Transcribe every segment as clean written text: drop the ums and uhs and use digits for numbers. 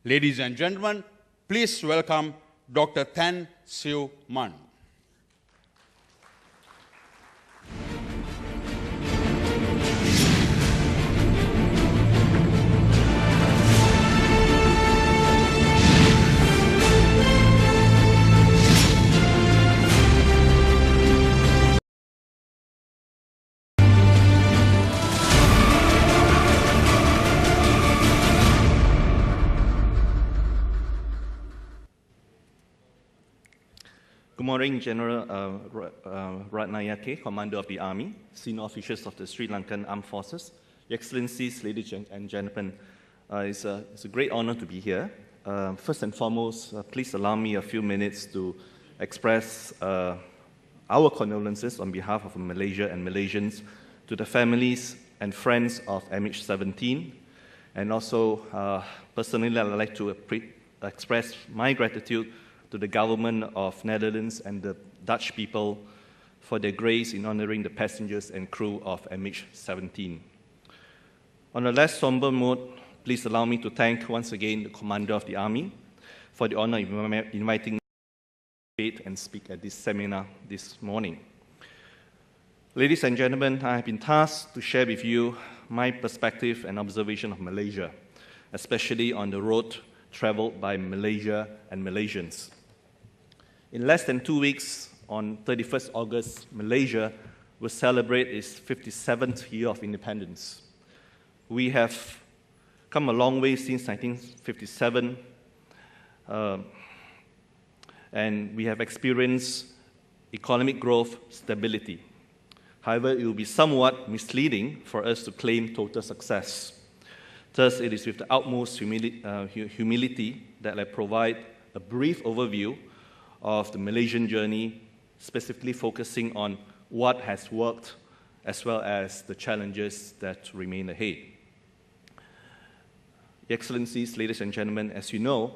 Ladies and gentlemen, please welcome Dr. Tang Siew Mun. Good morning, General Ratnayake, Commander of the Army, senior officials of the Sri Lankan Armed Forces, Your Excellencies, ladies and gentlemen. It's a great honor to be here. First and foremost, please allow me a few minutes to express our condolences on behalf of Malaysia and Malaysians to the families and friends of MH17. And also, personally, I'd like to express my gratitude to the government of Netherlands and the Dutch people for their grace in honoring the passengers and crew of MH17. On a less somber note, please allow me to thank once again the Commander of the Army for the honor of inviting me to participate and speak at this seminar this morning. Ladies and gentlemen, I have been tasked to share with you my perspective and observation of Malaysia, especially on the road traveled by Malaysia and Malaysians. In less than 2 weeks, on 31st August, Malaysia will celebrate its 57th year of independence. We have come a long way since 1957, and we have experienced economic growth, stability. However, it will be somewhat misleading for us to claim total success. Thus, it is with the utmost humility that I provide a brief overview of the Malaysian journey, specifically focusing on what has worked as well as the challenges that remain ahead. Your Excellencies, ladies and gentlemen, as you know,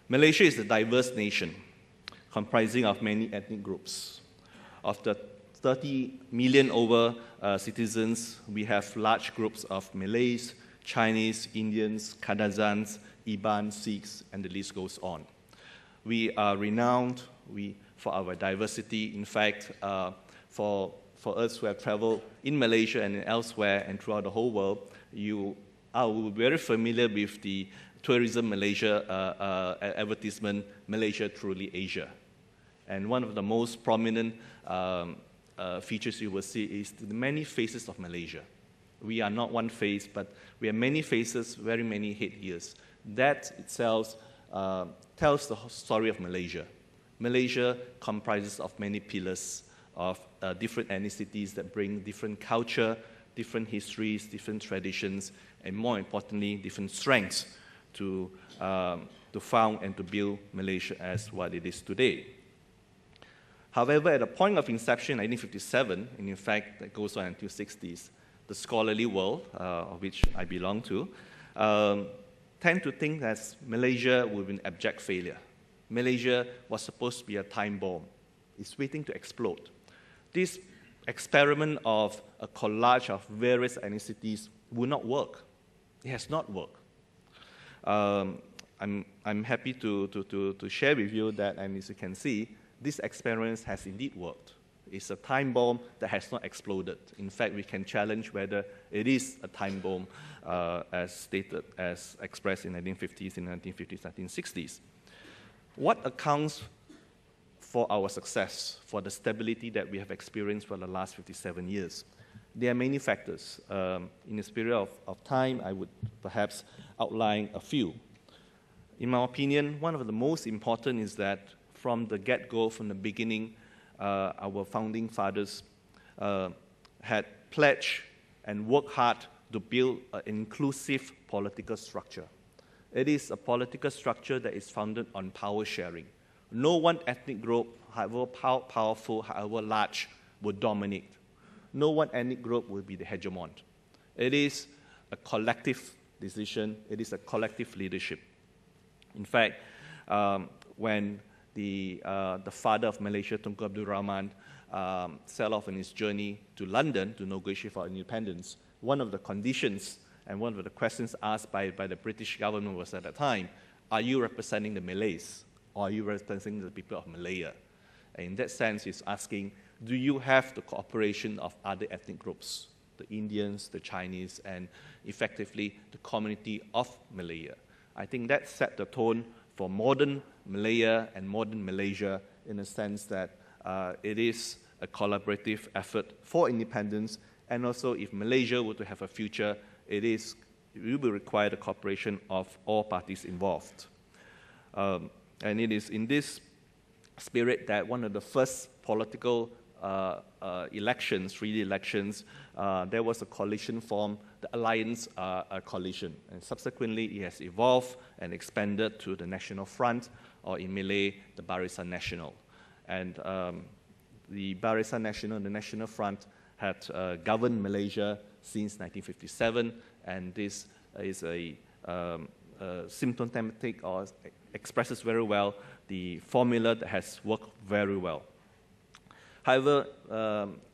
Malaysia is a diverse nation comprising of many ethnic groups. Of the 30 million over citizens, we have large groups of Malays, Chinese, Indians, Kadazans, Iban, Sikhs, and the list goes on. We are renowned for our diversity. In fact, for us who have traveled in Malaysia and elsewhere and throughout the whole world, you are very familiar with the Tourism Malaysia advertisement, Malaysia Truly Asia. And one of the most prominent features you will see is the many faces of Malaysia. We are not one face, but we have many faces, very many headgears. That itself tells the story of Malaysia. Malaysia comprises of many pillars of different ethnicities that bring different culture, different histories, different traditions, and more importantly, different strengths to found and to build Malaysia as what it is today. However, at the point of inception, 1957, and in fact, that goes on until 60s, the scholarly world, of which I belong to, tend to think that Malaysia would be an abject failure. Malaysia was supposed to be a time bomb. It's waiting to explode. This experiment of a collage of various ethnicities will not work. It has not worked. I'm happy to share with you that, and as you can see, this experiment has indeed worked. It's a time bomb that has not exploded. In fact, we can challenge whether it is a time bomb as stated, as expressed in 1950s, in 1950s, 1960s. What accounts for our success, for the stability that we have experienced for the last 57 years? There are many factors. In this period of time, I would perhaps outline a few. In my opinion, one of the most important is that from the get-go, from the beginning, our founding fathers had pledged and worked hard to build an inclusive political structure. It is a political structure that is founded on power sharing. No one ethnic group, however powerful, however large, will dominate. No one ethnic group will be the hegemon. It is a collective decision. It is a collective leadership. In fact, when the father of Malaysia, Tunku Abdul Rahman, set off on his journey to London to negotiate for independence, one of the conditions and one of the questions asked by the British government was at that time, are you representing the Malays, or are you representing the people of Malaya? And in that sense, it's asking, do you have the cooperation of other ethnic groups, the Indians, the Chinese, and effectively the community of Malaya? I think that set the tone for modern Malaya and modern Malaysia in the sense that it is a collaborative effort for independence, and also if Malaysia were to have a future, it will require the cooperation of all parties involved. And it is in this spirit that one of the first political elections, there was a coalition formed, the Alliance Coalition. And subsequently, it has evolved and expanded to the National Front, or in Malay, the Barisan Nasional. And the Barisan Nasional, the National Front, had governed Malaysia since 1957, and this is a symptomatic or expresses very well the formula that has worked very well. However,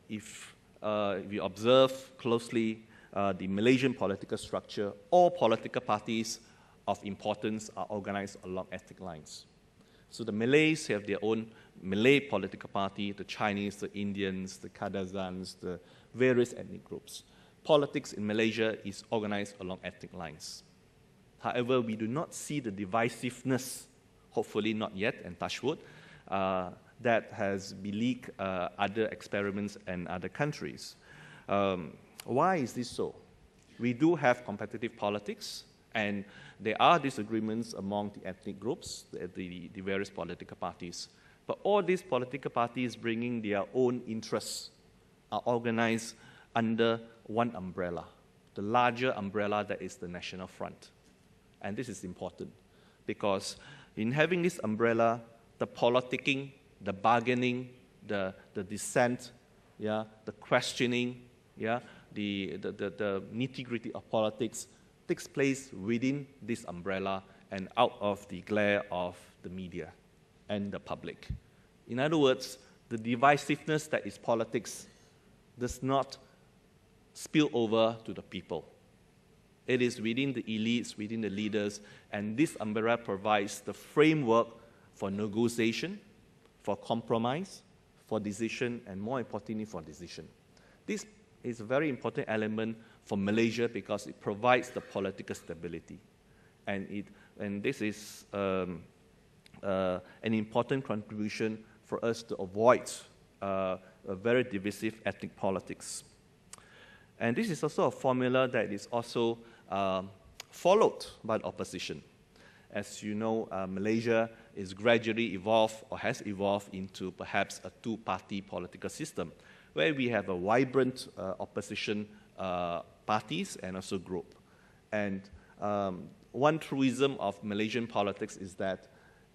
if we observe closely the Malaysian political structure, all political parties of importance are organized along ethnic lines. So the Malays have their own Malay political party, the Chinese, the Indians, the Kadazans, the various ethnic groups. Politics in Malaysia is organized along ethnic lines. However, we do not see the divisiveness, hopefully not yet, and touch wood, that has beleagued other experiments and other countries. Why is this so? We do have competitive politics, and there are disagreements among the ethnic groups, the various political parties. But all these political parties bringing their own interests are organized under one umbrella, the larger umbrella that is the National Front. And this is important because in having this umbrella, the politicking, the bargaining, the dissent, the questioning, the nitty-gritty of politics takes place within this umbrella and out of the glare of the media and the public. In other words, the divisiveness that is politics does not spill over to the people. It is within the elites, within the leaders, and this umbrella provides the framework for negotiation, for compromise, for decision, and more importantly, for decision. This is a very important element for Malaysia because it provides the political stability. And this is an important contribution for us to avoid a very divisive ethnic politics. And this is also a formula that is also followed by the opposition. As you know, Malaysia is gradually evolved or has evolved into perhaps a two-party political system where we have a vibrant opposition parties and also group. And one truism of Malaysian politics is that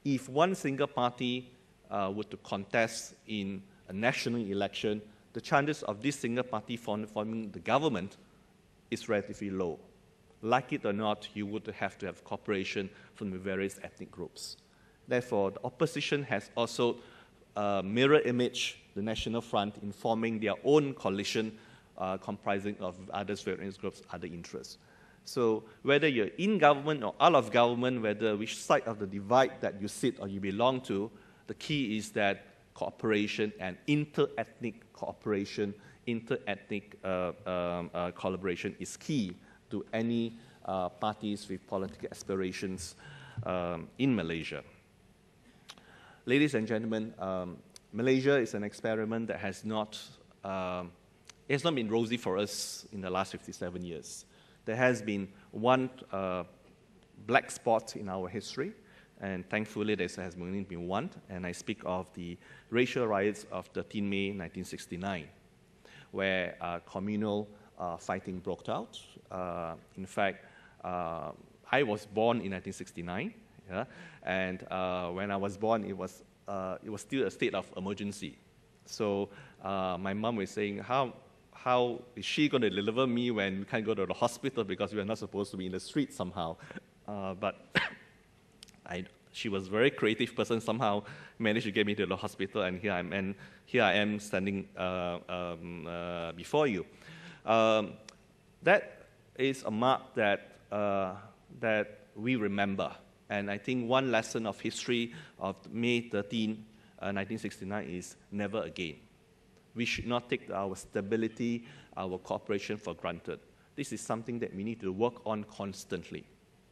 if one single party were to contest in a national election, the chances of this single party forming the government is relatively low. Like it or not, you would have to have cooperation from the various ethnic groups. Therefore, the opposition has also mirror image the National Front in forming their own coalition comprising of other various groups, other interests. So whether you're in government or out of government, whether which side of the divide that you sit or you belong to, the key is that cooperation and inter-ethnic cooperation, inter-ethnic collaboration is key to any parties with political aspirations in Malaysia. Ladies and gentlemen, Malaysia is an experiment that has not been rosy for us in the last 57 years. There has been one black spot in our history, and thankfully there has only been one, and I speak of the racial riots of 13 May 1969, where communal fighting broke out. In fact, I was born in 1969, and when I was born, it was still a state of emergency. So my mom was saying, how is she going to deliver me when we can't go to the hospital because we are not supposed to be in the street somehow? But she was a very creative person, somehow managed to get me to the hospital, and here I am standing before you. That is a mark that we remember. And I think one lesson of history of May 13, 1969 is never again. We should not take our stability, our cooperation for granted. This is something that we need to work on constantly,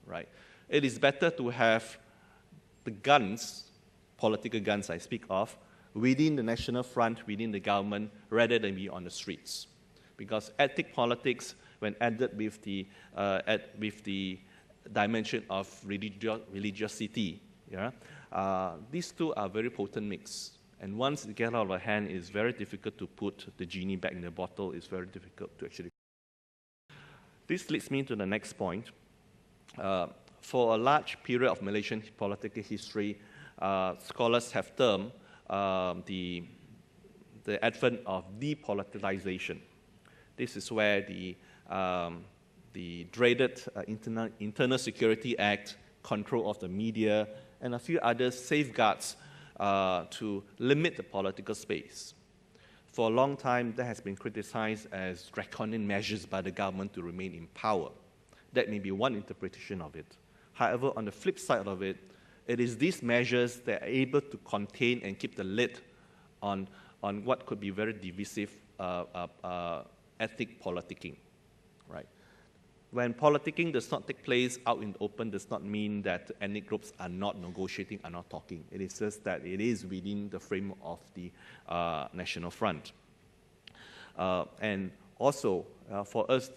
right? It is better to have the guns, political guns I speak of, within the national front, within the government, rather than be on the streets. Because ethnic politics, when added with the dimension of religiosity, yeah, these two are very potent mix. And once it gets out of hand, it's very difficult to put the genie back in the bottle. It's very difficult to actually. This leads me to the next point. For a large period of Malaysian political history, scholars have termed the advent of depoliticization. This is where the dreaded Internal Security Act, control of the media, and a few other safeguards to limit the political space. For a long time, that has been criticized as draconian measures by the government to remain in power. That may be one interpretation of it. However, on the flip side of it, it is these measures that are able to contain and keep the lid on what could be very divisive ethnic politicking, right? When politicking does not take place out in the open, does not mean that ethnic groups are not negotiating, are not talking. It is just that it is within the frame of the national front. And also, for us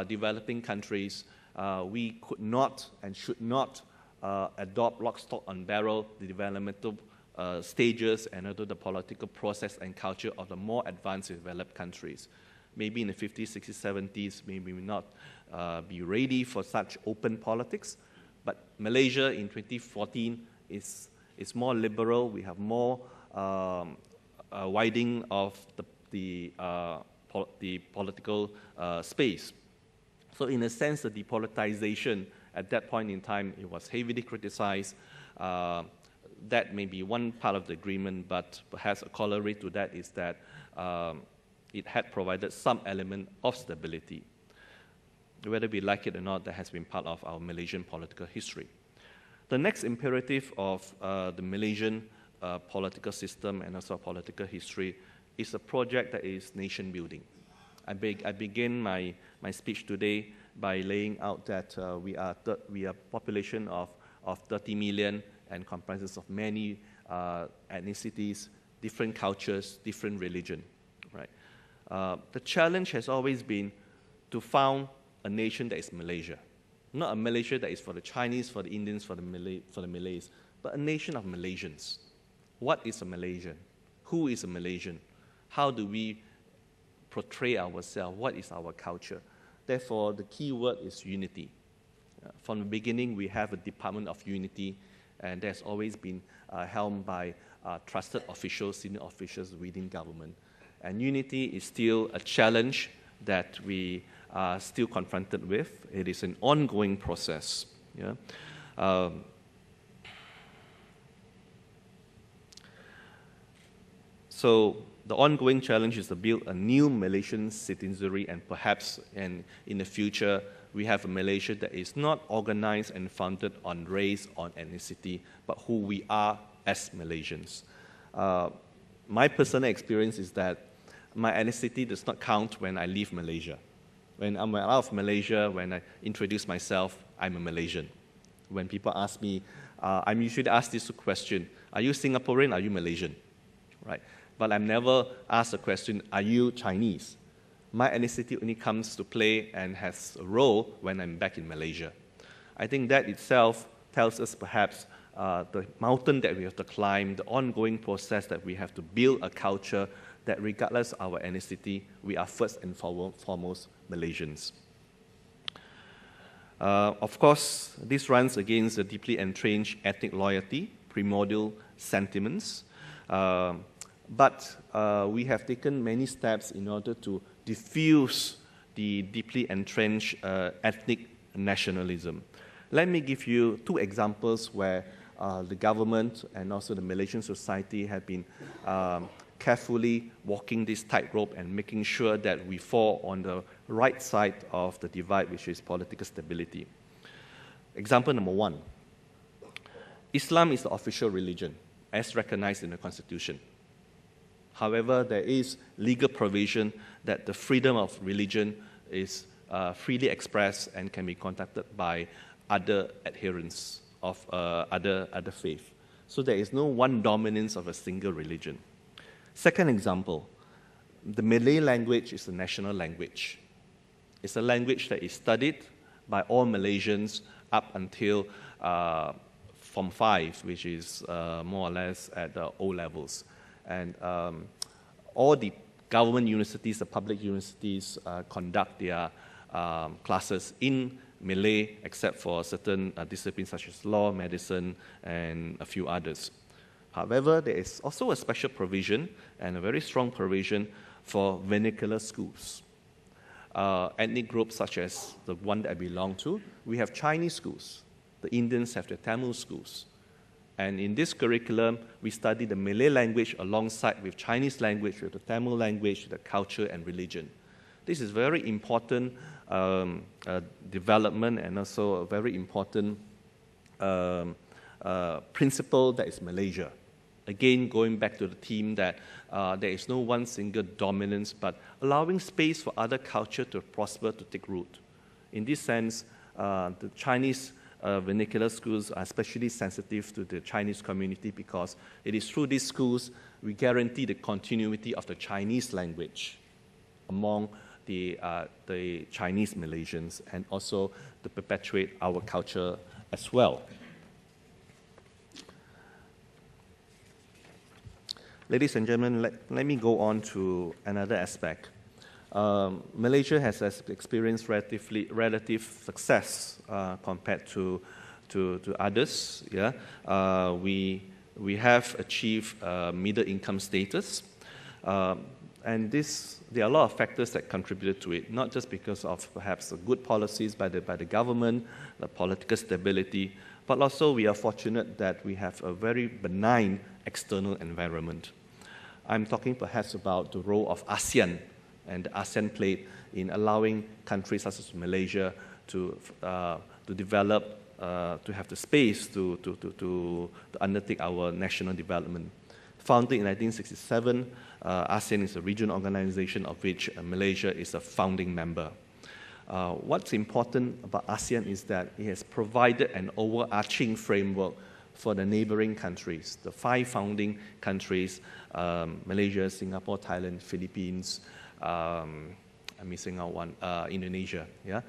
developing countries, we could not and should not adopt lock, stock, and barrel the developmental stages and also the political process and culture of the more advanced developed countries. Maybe in the 50s, 60s, 70s, maybe we not be ready for such open politics. But Malaysia in 2014 is more liberal. We have more widening of the political space. So in a sense, the depoliticization at that point in time, it was heavily criticized. That may be one part of the agreement, but perhaps a corollary to that is that it had provided some element of stability. Whether we like it or not, that has been part of our Malaysian political history. The next imperative of the Malaysian political system and also political history is a project that is nation building. I begin my speech today by laying out that we are a population of 30 million and comprises of many ethnicities, different cultures, different religion. Right? The challenge has always been to found a nation that is Malaysia. Not a Malaysia that is for the Chinese, for the Indians, for the Malays, but a nation of Malaysians. What is a Malaysian? Who is a Malaysian? How do we portray ourselves? What is our culture? Therefore, the key word is unity. From the beginning, we have a Department of Unity, and that's always been helmed by trusted officials, senior officials within government. And unity is still a challenge that we are still confronted with. It is an ongoing process. Yeah? So the ongoing challenge is to build a new Malaysian citizenry, and perhaps in the future, we have a Malaysia that is not organized and founded on race, on ethnicity, but who we are as Malaysians. My personal experience is that my ethnicity does not count when I leave Malaysia. When I'm out of Malaysia, when I introduce myself, I'm a Malaysian. When people ask me, I'm usually asked this question, are you Singaporean, are you Malaysian? Right? But I'm never asked the question, are you Chinese? My ethnicity only comes to play and has a role when I'm back in Malaysia. I think that itself tells us perhaps the mountain that we have to climb, the ongoing process that we have to build a culture that regardless of our ethnicity, we are first and foremost Malaysians. Of course, this runs against the deeply entrenched ethnic loyalty, primordial sentiments, but we have taken many steps in order to diffuse the deeply entrenched ethnic nationalism. Let me give you two examples where the government and also the Malaysian society have been carefully walking this tightrope and making sure that we fall on the right side of the divide, which is political stability. Example number one, Islam is the official religion, as recognized in the Constitution. However, there is legal provision that the freedom of religion is freely expressed and can be conducted by other adherents of other faith. So there is no one dominance of a single religion. Second example, the Malay language is a national language. It's a language that is studied by all Malaysians up until Form 5, which is more or less at the O levels. And all the government universities, the public universities, conduct their classes in Malay, except for certain disciplines such as law, medicine, and a few others. However, there is also a special provision and a very strong provision for vernacular schools. Ethnic groups such as the one that I belong to, we have Chinese schools. The Indians have their Tamil schools. And in this curriculum, we study the Malay language alongside with Chinese language, with the Tamil language, the culture and religion. This is very important development and also a very important principle that is Malaysia. Again, going back to the theme that there is no one single dominance, but allowing space for other culture to prosper, to take root. In this sense, the Chinese vernacular schools are especially sensitive to the Chinese community because it is through these schools we guarantee the continuity of the Chinese language among the Chinese Malaysians and also to perpetuate our culture as well. Ladies and gentlemen, let me go on to another aspect. Malaysia has experienced relative success compared to others. Yeah? We have achieved middle income status. And there are a lot of factors that contributed to it, not just because of perhaps good policies by the government, the political stability, but also we are fortunate that we have a very benign external environment. I'm talking perhaps about the role of ASEAN and the ASEAN played in allowing countries such as Malaysia to develop, to have the space to undertake our national development. Founded in 1967, ASEAN is a regional organization of which Malaysia is a founding member. What's important about ASEAN is that it has provided an overarching framework for the neighboring countries, the 5 founding countries, Malaysia, Singapore, Thailand, Philippines, I'm missing out one, Indonesia, yeah,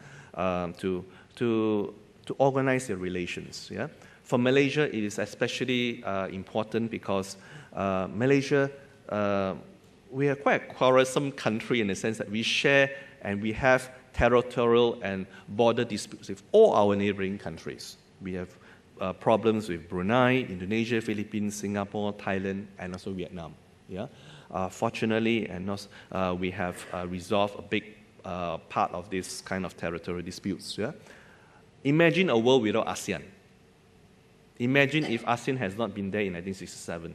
to organize their relations. Yeah? For Malaysia, it is especially important because Malaysia, we are quite a quarrelsome country in the sense that we share and we have territorial and border disputes with all our neighboring countries. We have problems with Brunei, Indonesia, Philippines, Singapore, Thailand, and also Vietnam. Yeah? Fortunately, and also, we have resolved a big part of this kind of territorial disputes. Yeah? Imagine a world without ASEAN. Imagine if ASEAN has not been there in 1967.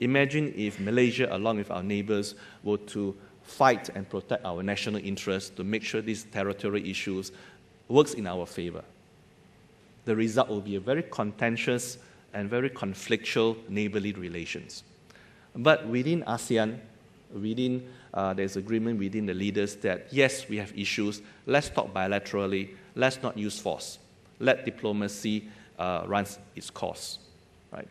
Imagine if Malaysia, along with our neighbors, were to fight and protect our national interests to make sure these territorial issues works in our favor. The result will be a very contentious and very conflictual neighborly relations. But within ASEAN, there's agreement within the leaders that yes, we have issues, let's talk bilaterally, let's not use force. Let diplomacy run its course. Right?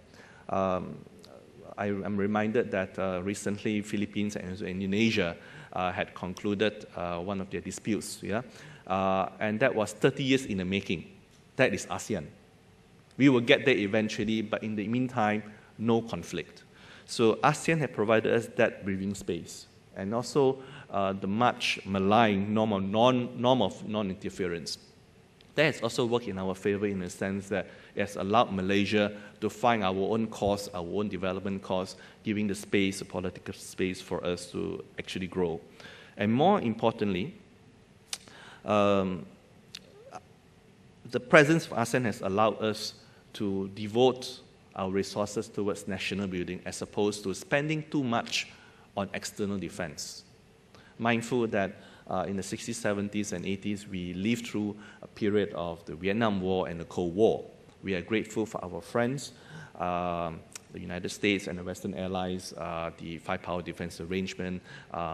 I'm reminded that recently Philippines and Indonesia had concluded one of their disputes, yeah? And that was 30 years in the making. That is ASEAN. We will get there eventually, but in the meantime, no conflict. So ASEAN had provided us that breathing space, and also the much maligned norm of non-interference. That has also worked in our favor in the sense that it has allowed Malaysia to find our own course, our own development course, giving the space, the political space for us to actually grow. And more importantly, the presence of ASEAN has allowed us to devote our resources towards national building as opposed to spending too much on external defense. Mindful that in the 60s, 70s, and 80s, we lived through a period of the Vietnam War and the Cold War, We are grateful for our friends, the United States and the Western allies, the five-power defense arrangement,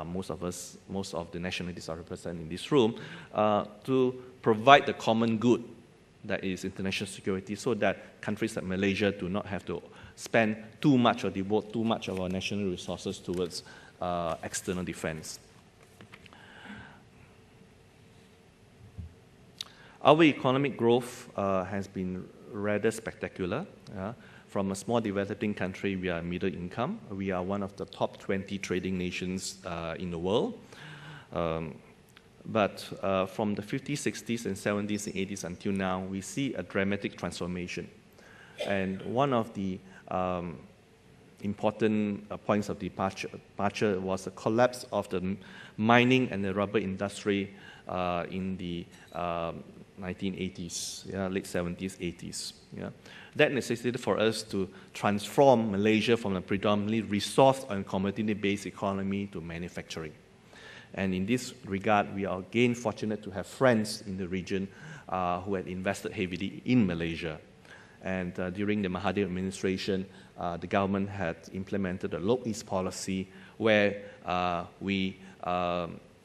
most of the nationalities are represented in this room, to provide the common good that is international security, so that countries like Malaysia do not have to spend too much or devote too much of our national resources towards external defense. Our economic growth has been rather spectacular. From a small developing country, we are middle income. We are one of the top 20 trading nations in the world. But from the 50s, 60s, and 70s, and 80s until now, we see a dramatic transformation. And one of the important points of departure was the collapse of the mining and the rubber industry in the 1980s, late 70s, 80s. That necessitated for us to transform Malaysia from a predominantly resource and commodity-based economy to manufacturing. And in this regard, we are again fortunate to have friends in the region who had invested heavily in Malaysia. And during the Mahathir administration, the government had implemented a Low East policy where we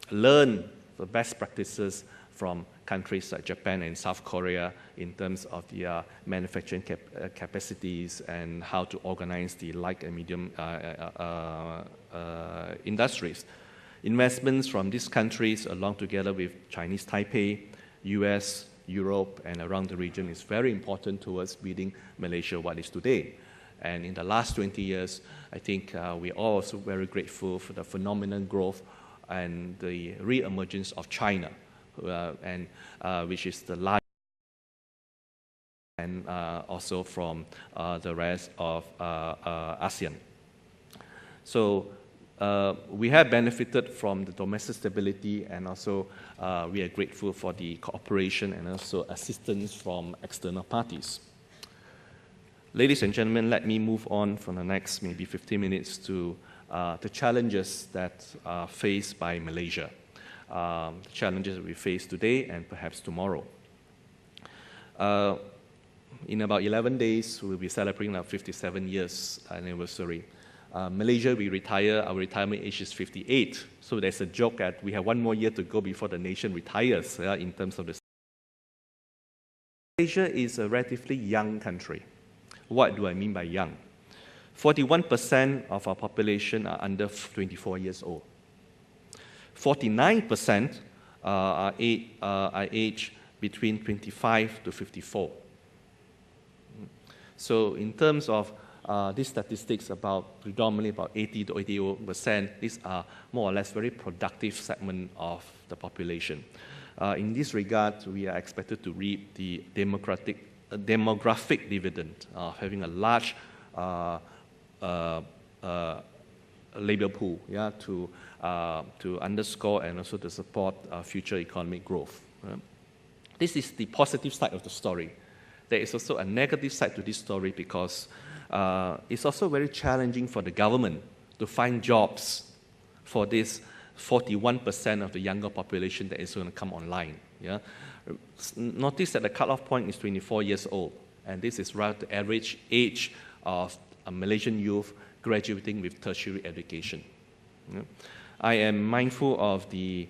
learned the best practices from countries like Japan and South Korea in terms of their manufacturing capacities and how to organize the light and medium industries. Investments from these countries, along together with Chinese Taipei, US, Europe, and around the region, is very important towards building Malaysia what it is today. And in the last 20 years, I think we are also very grateful for the phenomenal growth and the re-emergence of China, which is the largest, and also from the rest of ASEAN. So we have benefited from the domestic stability, and also we are grateful for the cooperation and also assistance from external parties. Ladies and gentlemen, let me move on for the next maybe 15 minutes to the challenges that are faced by Malaysia, the challenges that we face today and perhaps tomorrow. In about 11 days, we'll be celebrating our 57 years anniversary. Malaysia, our retirement age is 58. So there's a joke that we have one more year to go before the nation retires in terms of the. Malaysia is a relatively young country. What do I mean by young? 41% of our population are under 24 years old. 49% are aged between 25 to 54. So in terms of these statistics, predominantly about 80 to 88%, these are more or less very productive segment of the population. In this regard, we are expected to reap the demographic dividend of having a large labor pool, to underscore and also to support future economic growth. This is the positive side of the story. There is also a negative side to this story because it's also very challenging for the government to find jobs for this 41% of the younger population that is going to come online. Notice that the cutoff point is 24 years old, and this is around the average age of a Malaysian youth graduating with tertiary education. I am mindful of the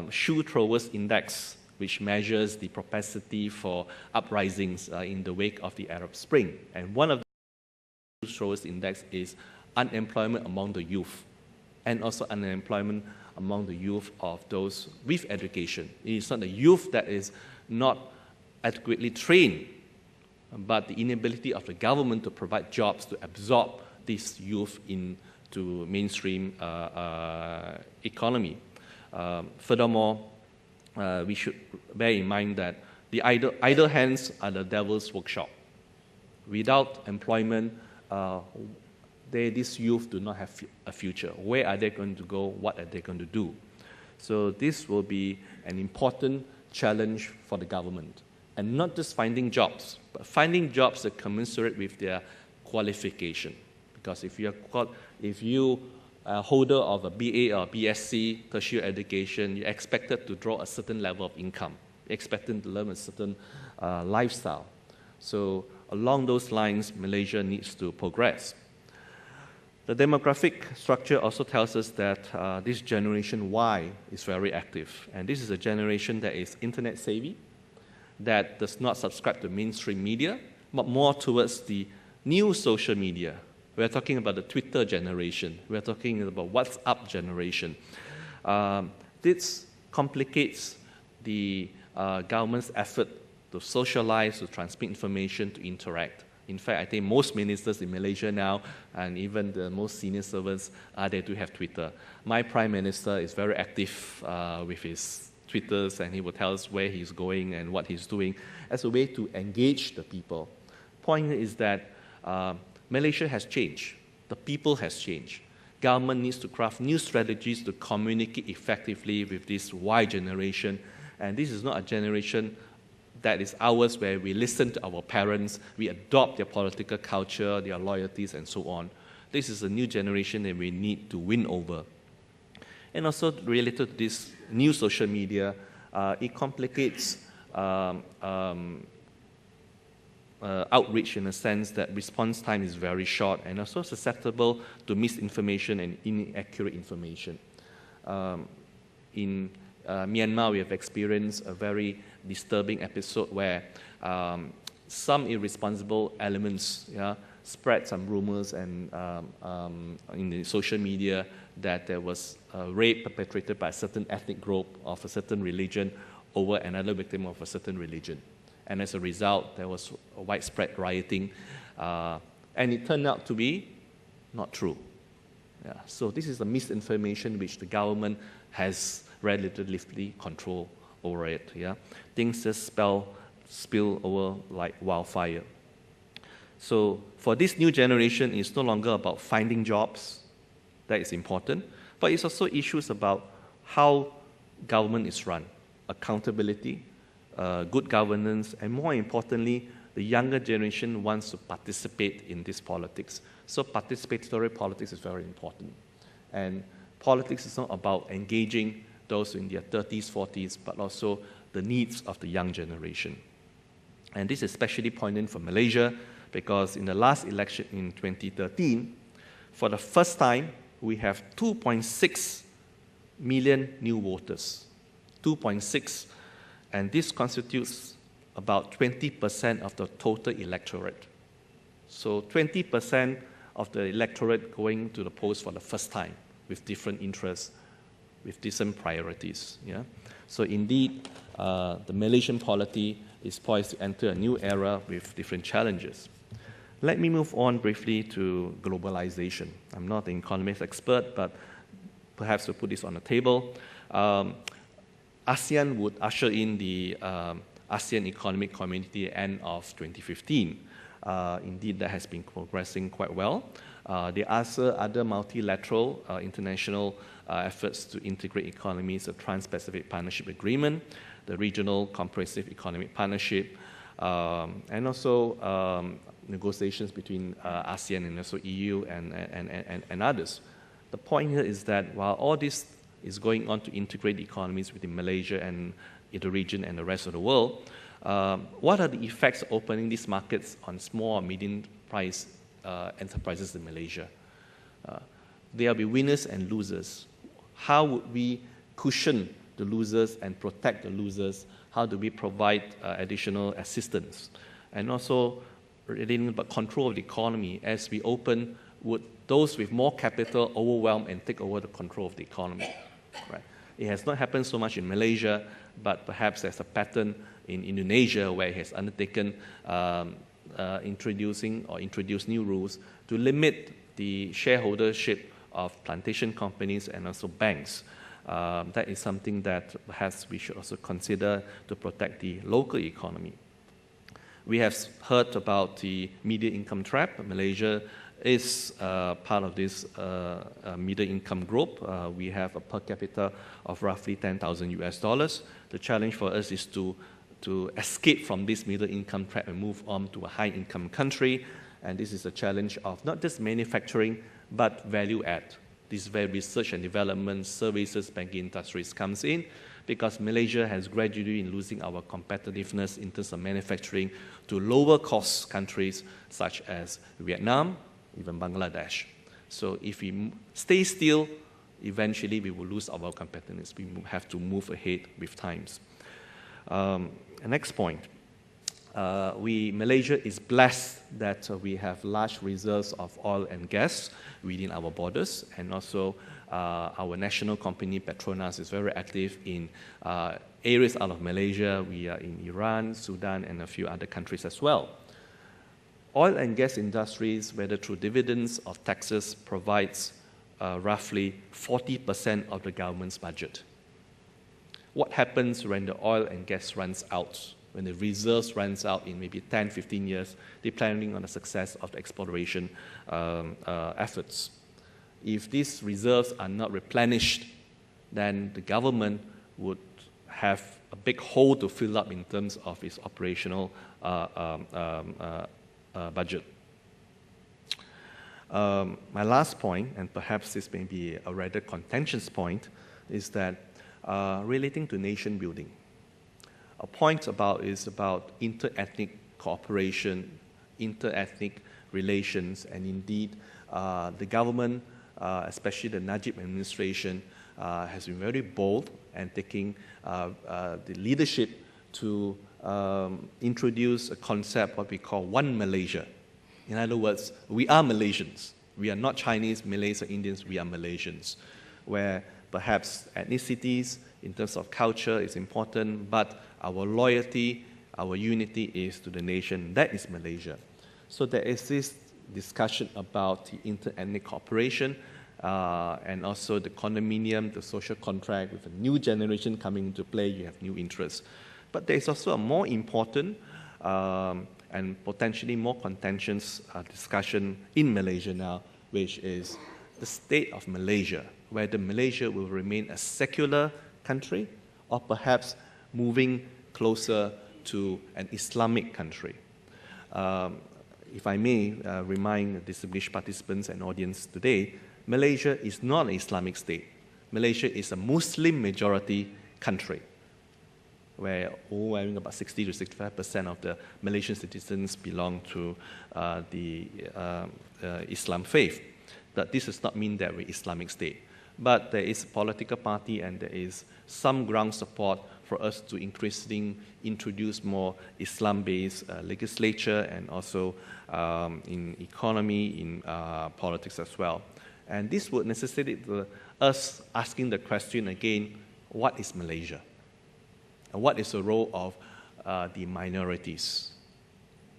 shoe throwers index, which measures the propensity for uprisings in the wake of the Arab Spring. And one of the shoe throwers index is unemployment among the youth, and also unemployment among the youth of those with education. It is not the youth that is not adequately trained, but the inability of the government to provide jobs to absorb this youth into mainstream economy. Furthermore, we should bear in mind that the idle hands are the devil's workshop. Without employment, these youth do not have a future. Where are they going to go? What are they going to do? So this will be an important challenge for the government. And not just finding jobs, but finding jobs that commensurate with their qualification. Because if you are a holder of a BA or BSc tertiary education, you're expected to draw a certain level of income. You're expected to learn a certain lifestyle. So along those lines, Malaysia needs to progress. The demographic structure also tells us that this generation Y is very active. And this is a generation that is internet savvy, that does not subscribe to mainstream media, but more towards the new social media. We're talking about the Twitter generation. We're talking about WhatsApp generation. This complicates the government's effort to socialize, to transmit information, to interact. In fact, I think most ministers in Malaysia now, and even the most senior servants, they do have Twitter. My Prime Minister is very active with his Twitters, and he will tell us where he's going and what he's doing as a way to engage the people. Point is that Malaysia has changed. The people has changed. Government needs to craft new strategies to communicate effectively with this Y generation. And this is not a generation that is ours where we listen to our parents, we adopt their political culture, their loyalties, and so on. This is a new generation that we need to win over. And also related to this new social media, it complicates outreach in a sense that response time is very short and also susceptible to misinformation and inaccurate information. In Myanmar, we have experienced a very disturbing episode where some irresponsible elements spread some rumors and in the social media that there was a rape perpetrated by a certain ethnic group of a certain religion over another victim of a certain religion. And as a result, there was a widespread rioting, and it turned out to be not true. So this is a misinformation which the government has relatively control over it. Things just spill over like wildfire. So for this new generation, it's no longer about finding jobs. That is important. But it's also issues about how government is run, accountability, good governance, and more importantly, the younger generation wants to participate in this politics. So participatory politics is very important. And politics is not about engaging those in their 30s, 40s, but also the needs of the young generation. And this is especially poignant for Malaysia because in the last election in 2013, for the first time, we have 2.6 million new voters. 2.6. And this constitutes about 20% of the total electorate. So 20% of the electorate going to the polls for the first time with different interests, with different priorities. So indeed, the Malaysian polity is poised to enter a new era with different challenges. Let me move on briefly to globalization. I'm not an economist expert, but perhaps we'll put this on the table. ASEAN would usher in the ASEAN Economic Community end of 2015. Indeed, that has been progressing quite well. There are other multilateral international efforts to integrate economies, the Trans-Pacific Partnership Agreement, the Regional Comprehensive Economic Partnership, and also negotiations between ASEAN and also EU and others. The point here is that while all this is going on to integrate economies within Malaysia and in the region and the rest of the world, what are the effects of opening these markets on small or medium-priced enterprises in Malaysia? There will be winners and losers. How would we cushion the losers and protect the losers? How do we provide additional assistance? And also, relating about control of the economy, as we open, would those with more capital overwhelm and take over the control of the economy? Right. It has not happened so much in Malaysia, but perhaps there's a pattern in Indonesia where it has undertaken introduced new rules to limit the shareholdership of plantation companies and also banks. That is something that perhaps we should also consider to protect the local economy. We have heard about the middle income trap. Malaysia is part of this middle income group. We have a per capita of roughly $10,000. The challenge for us is to escape from this middle income trap and move on to a high income country. And this is a challenge of not just manufacturing, but value add. this very research and development, services, banking industries comes in, because Malaysia has gradually been losing our competitiveness in terms of manufacturing to lower cost countries such as Vietnam, even Bangladesh. So if we stay still, eventually we will lose our competitiveness. We have to move ahead with times. Next point. Malaysia is blessed that we have large reserves of oil and gas within our borders, and also our national company Petronas is very active in areas out of Malaysia. We are in Iran, Sudan, and a few other countries as well. Oil and gas industries, whether through dividends or taxes, provides roughly 40% of the government's budget. What happens when the oil and gas runs out? When the reserves runs out in maybe 10, 15 years, depending on the success of the exploration efforts. If these reserves are not replenished, then the government would have a big hole to fill up in terms of its operational budget. My last point, and perhaps this may be a rather contentious point, is that relating to nation building. A point is about inter-ethnic cooperation, inter-ethnic relations, and indeed the government, especially the Najib administration, has been very bold and taking the leadership to introduce a concept what we call One Malaysia. In other words, we are Malaysians. We are not Chinese, Malays, or Indians, we are Malaysians, where perhaps ethnicities in terms of culture is important, but our loyalty, our unity is to the nation. That is Malaysia. So there is this discussion about the inter-ethnic cooperation and also the condominium, the social contract. With a new generation coming into play, you have new interests. But there is also a more important and potentially more contentious discussion in Malaysia now, which is the state of Malaysia, whether Malaysia will remain a secular country or perhaps moving closer to an Islamic country. If I may remind the distinguished participants and audience today, Malaysia is not an Islamic state. Malaysia is a Muslim majority country, where about 60 to 65% of the Malaysian citizens belong to the Islam faith. But this does not mean that we're Islamic state. But there is a political party and there is some ground support for us to increasingly introduce more Islam-based legislature and also in economy, in politics as well. And this would necessitate us asking the question again, what is Malaysia? And what is the role of the minorities?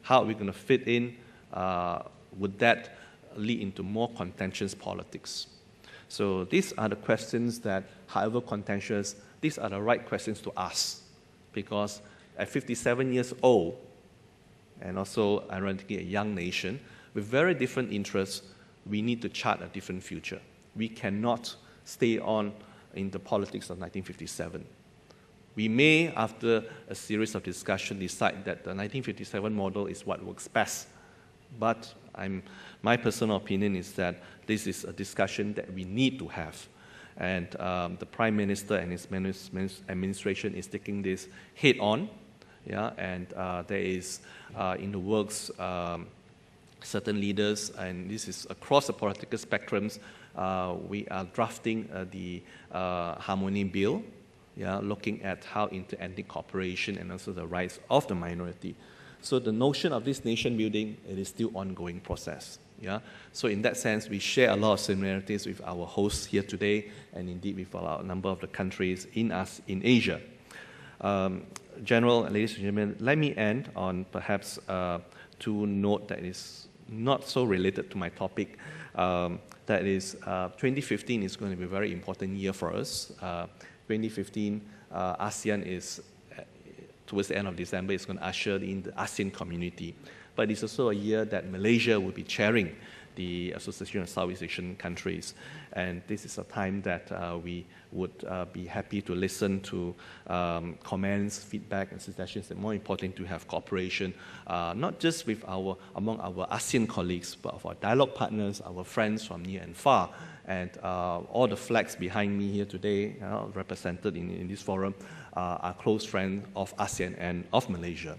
How are we going to fit in? Would that lead into more contentious politics? So these are the questions that, however contentious, these are the right questions to ask. Because at 57 years old, and also ironically a young nation, with very different interests, we need to chart a different future. We cannot stay on in the politics of 1957. We may, after a series of discussions, decide that the 1957 model is what works best. But my personal opinion is that this is a discussion that we need to have. And the Prime Minister and his administration is taking this head on. Yeah? And there is, in the works, certain leaders, and this is across the political spectrums, we are drafting the Harmony Bill, yeah, looking at how inter-ethnic cooperation and also the rights of the minority. So the notion of this nation building, it is still ongoing process. Yeah? So in that sense, we share a lot of similarities with our hosts here today, and indeed with a number of the countries in Asia. General, ladies and gentlemen, let me end on perhaps two notes that is not so related to my topic. That is, 2015 is going to be a very important year for us. 2015, ASEAN is, towards the end of December, is going to usher in the ASEAN community. But it's also a year that Malaysia will be chairing the Association of Southeast Asian Countries. And this is a time that we would be happy to listen to comments, feedback, and suggestions, and more important, to have cooperation, not just with among our ASEAN colleagues, but of our dialogue partners, our friends from near and far. And all the flags behind me here today, represented in this forum, are close friends of ASEAN and of Malaysia.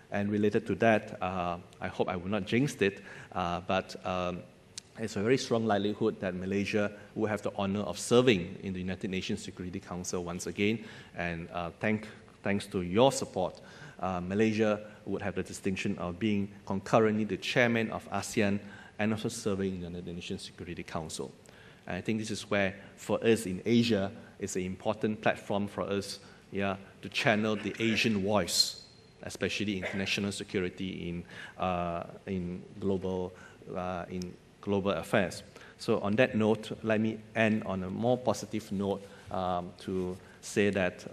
And related to that, I hope I will not jinx it, but it's a very strong likelihood that Malaysia will have the honor of serving in the United Nations Security Council once again. And thanks to your support, Malaysia would have the distinction of being concurrently the chairman of ASEAN and also serving in the United Nations Security Council. And I think this is where, for us in Asia, it's an important platform for us to channel the Asian voice, especially international security in global affairs. So on that note, let me end on a more positive note to say that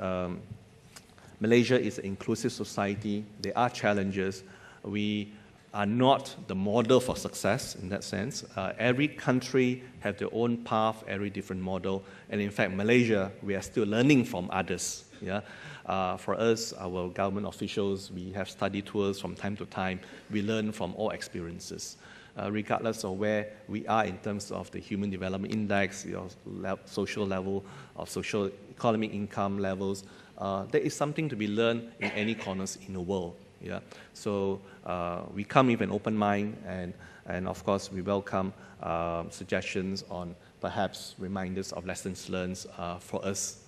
Malaysia is an inclusive society. There are challenges. We are not the model for success in that sense. Every country has their own path, every different model. And in fact, Malaysia, we are still learning from others. For us, our government officials, we have study tours from time to time. We learn from all experiences. Regardless of where we are in terms of the Human Development Index, social level, of social economic income levels, there is something to be learned in any corners in the world. So we come with an open mind, and of course we welcome suggestions on perhaps reminders of lessons learned for us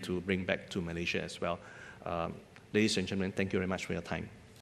to bring back to Malaysia as well. Ladies and gentlemen, thank you very much for your time.